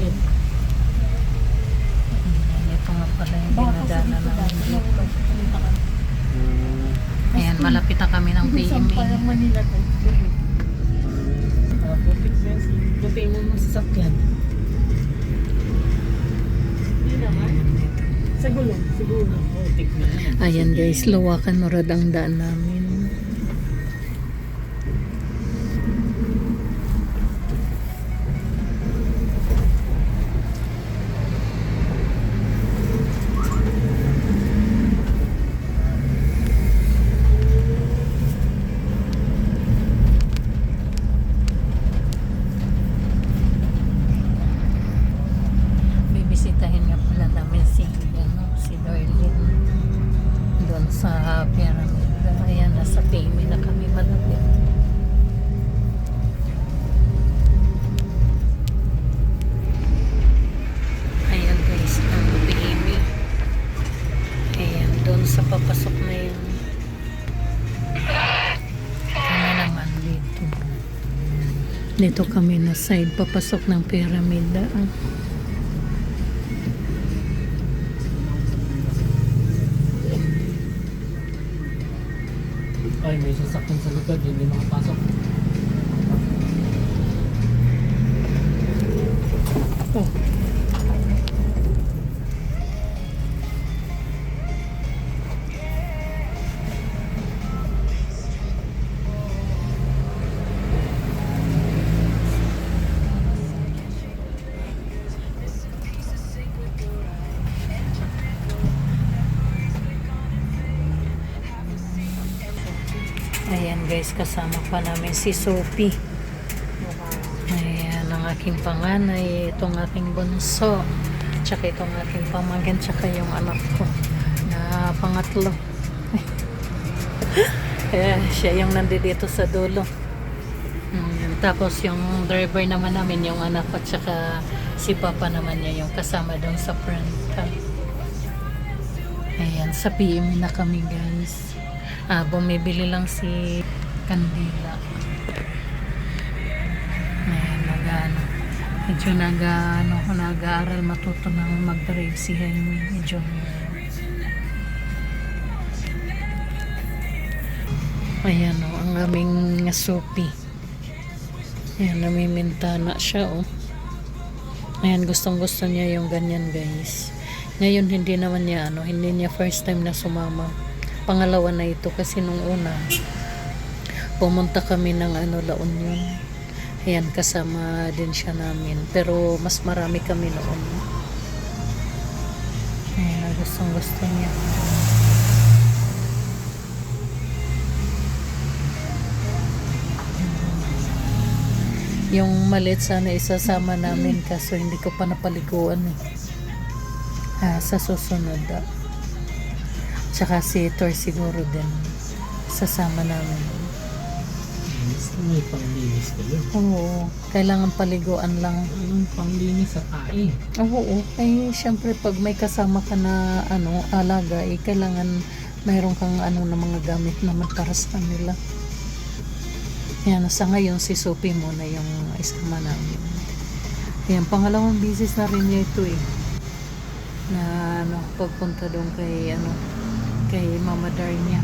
namin. Ito nga pala yung dinadaanan namin dito. Hmm. Ayan, malapit na kami ng PMA. Manila tayo. Putik na yan. Puti mo mga sasakyan. Hindi naman. Sa gulong, siguro. Putik na yan. Ayan guys, luwakan murad ang daan namin. Bibisitahin nga pala namin si Darlene doon sa pyramid. Ayan, nasa PMA na kami malapit. Ayan guys, ang PMA. Ayan, doon sa papasok na yun. Ano naman dito. Dito kami na side papasok ng pyramid. Ay, may sasakyan sa likod. Hindi makapasok. Oh. Ayan guys, kasama pa namin si Sophie. Ayan, ang aking panganay, itong aking bunso, tsaka itong aking pamangkin, tsaka yung anak ko na pangatlo. Ayan, siya yung nandito sa dulo. Tapos yung driver naman namin, yung anak ko, tsaka si papa naman niya yung kasama doon sa front. Ayan, sa PM na kami guys. Bumibili lang si Candila. Ayan, medyo nag-aaral matuto ng mag-drive si Jaime, medyo ayan o, ang aming Sophie. Ayan, namimintana siya o. Ayan, gustong gusto niya yung ganyan guys. Ngayon hindi naman niya hindi niya first time na sumama. Pangalawa na ito kasi nung una pumunta kami ng La Union. Ayan, kasama din siya namin, pero mas marami kami noon. Ayan, gustong gusto niya. Yung maliit sana isasama namin kaso hindi ko pa napaliguan sa susunod. Tsaka si Tor siguro din sasama namin. May panglinis ka yun. Oo, kailangan paliguan lang. Anong panglinis sa tae? Oo, eh syempre pag may kasama ka na alaga, kailangan mayroon kang na mga gamit naman para sa kanila. Yan, sa ngayon si Sophie muna yung isama namin. Yan, pangalawang bisis na rin niya ito na pagpunta doon kay Mama Dar niya.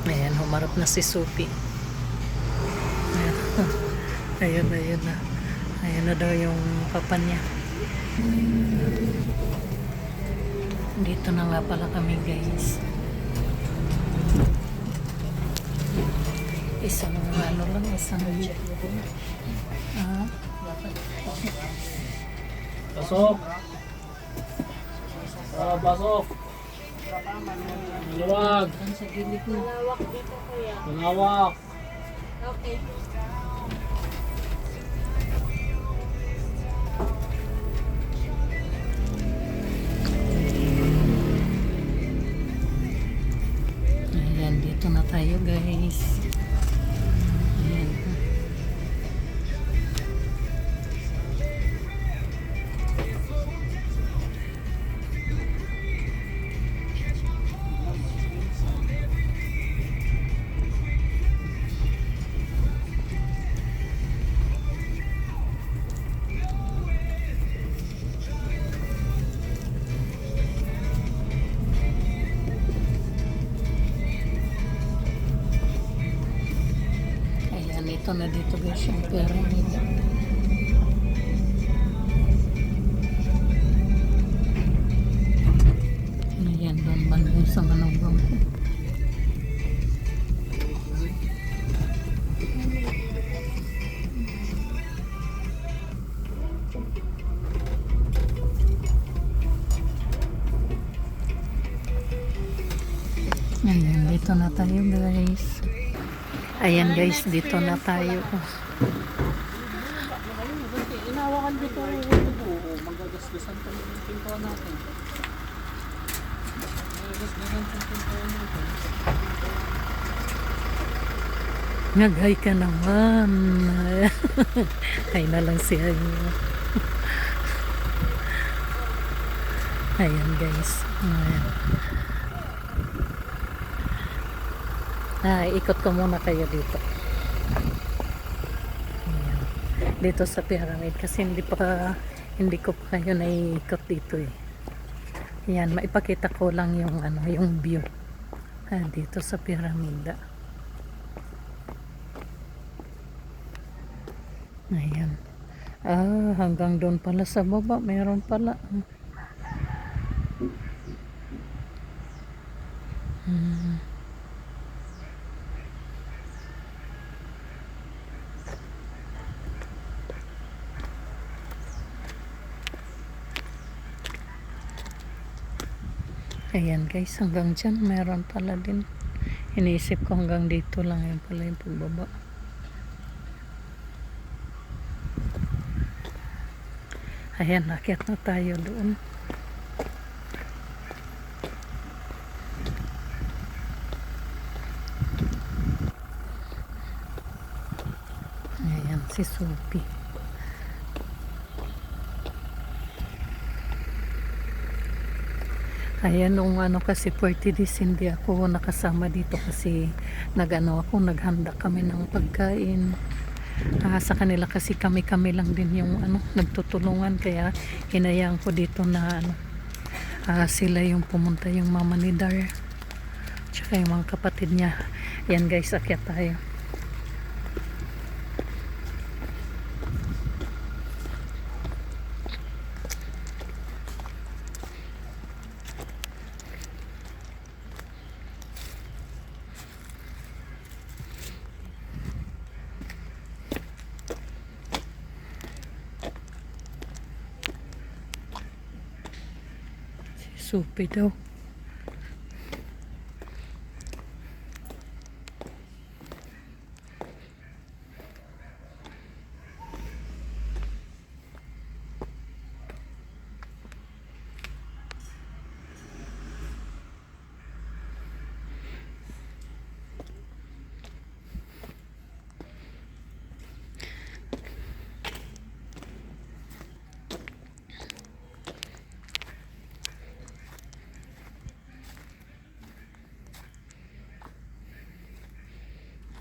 Ayan, humarap na si Sophie. Ayan na. Ayan na daw yung papa niya. Dito na nga pala kami guys. Isang jeep. Pasok! Pasok! Maluwag! Sa gilid na. Malawak dito kuya. Malawak! Okay. Ayan, dito na tayo guys. Ayan. Ito na dito guys yung pyramid. Ayan, doon bandang sa manugang ko. Ayan, dito na tayo guys. Ayan guys, dito na tayo. Inawakan dito ang magagasgasan kami ng pintuan natin. Magagasgasan sa pintuan natin. Nag-hi ka naman. Hi na lang si Ayo. Ayan guys. Ayan. Ikot ko muna kayo dito. Ayan. Dito sa pyramid kasi hindi ko pa kayo naiikot dito eh. Ayan, maipakita ko lang yung yung view. Dito sa pyramid. Ayan. Hanggang doon pala sa baba meron pala. Ayan guys, hanggang dyan meron pala din. Iniisip ko hanggang dito lang yun pala yung pagbaba. Ayan, akyat na tayo doon. Ayan, si Sophie. Ayan, nung kasi 40 days hindi ako nakasama dito kasi naghanda kami ng pagkain. Sa kanila kasi kami lang din yung nagtutulungan, kaya hinayaan ko dito na sila yung pumunta, yung mama ni Dar tsaka yung mga kapatid niya. Yan guys, akyat tayo. Supi daw.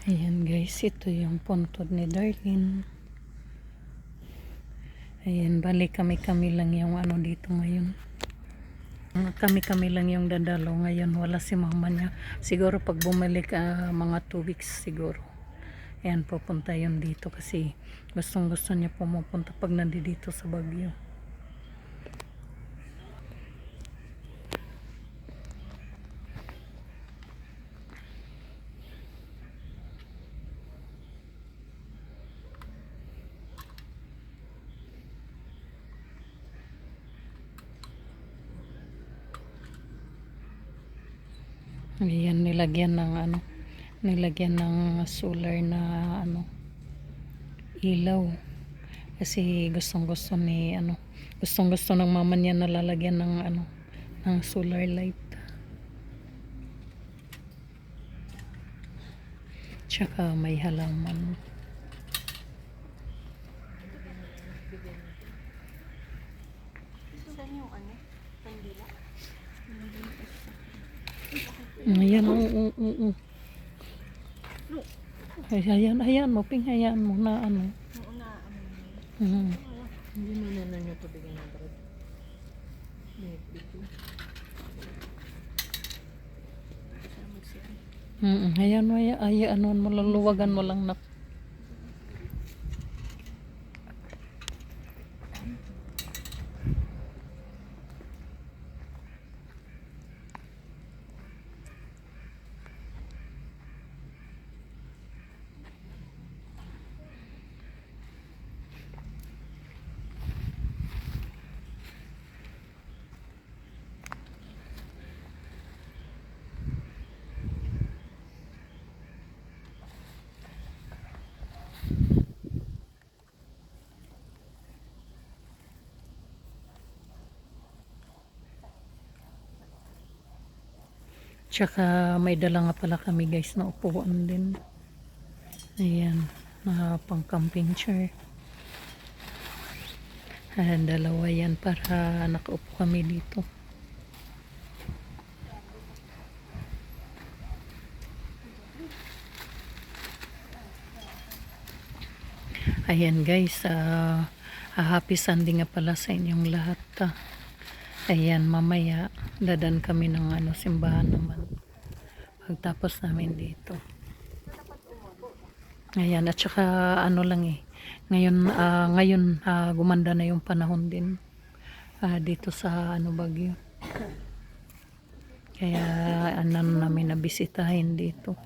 Ayan guys, ito yung puntod ni Darlene. Ayan, balik kami lang yung dito ngayon. Kami lang yung dadalo ngayon, wala si mama niya. Siguro pag bumalik mga 2 weeks siguro. Ayan, pupunta yun dito kasi gusto niya pumupunta pag nandito sa Baguio. Ayan, nilagyan ng solar na ilaw kasi gustong-gusto ng mama niya na lalagyan ng solar light. Tsaka may halaman. Saan yung kandila? Ayan, hayaan mo, hayaan mo na Oo na. Hindi mo na nyo ito bigyan ng bread. hayaan mo, hayaan mo, luluwagan mo lang na. Tsaka may dala nga pala kami guys na upuan din. Ayan, na pang camping chair. Dalawa yan para nakaupo kami dito. Ayan guys, happy Sunday nga pala sa inyong lahat. Ayan, mamaya dadan kami ng simbahan naman. Pagtapos namin dito. Ayan, at saka ngayon gumanda na yung panahon din dito sa Baguio. Kaya namin nabisitahin dito.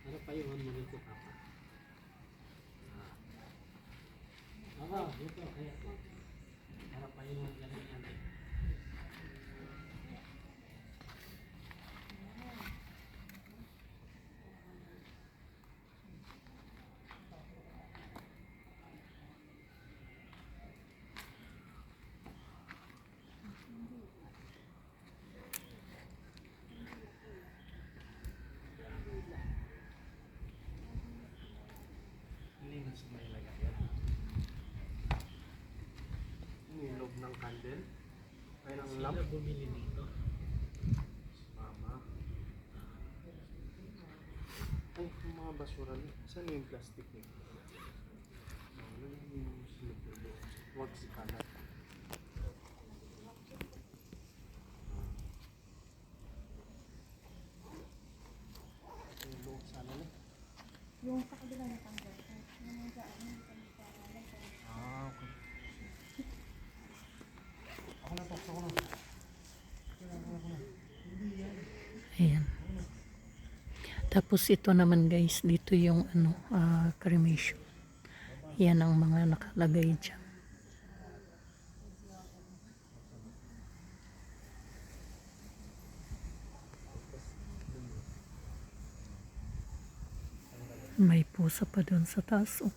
Ano pa yung mo nito papa? Ito kaya. Para pa yung ganyan. Hindi gusto mo ilagay yan. Nilog ng candle. Ay, ng lamp. Sino bumili nito? Mama. Ay, yung mga basura niya. Saan yung plastic niya? Huwag si kalat. Yung loob sana na. Yung sa kabila na tanggal. Yung sa ano, Okay. Ako na to, ako na. Ayan. Tapos ito naman guys, dito yung cremation. Yan ang mga nakalagay dyan. May pusa pa doon sa taas. Oh.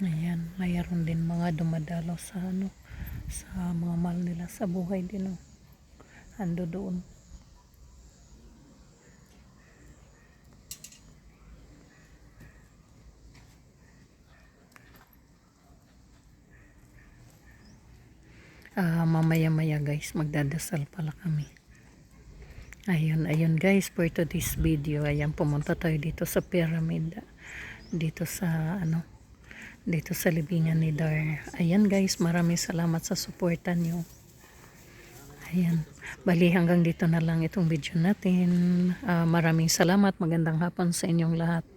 Ayan, mayroon din mga dumadalaw sa sa mga mahal nila sa buhay din. Oh. Ando doon. Mamaya-maya guys, magdadasal pala kami. Ayun guys, for today's video, ayan, pumunta tayo dito sa pyramid. Dito sa dito sa libingan ni Dar. Ayan guys, maraming salamat sa suporta nyo. Ayan, bali hanggang dito na lang itong video natin. Maraming salamat, magandang hapon sa inyong lahat.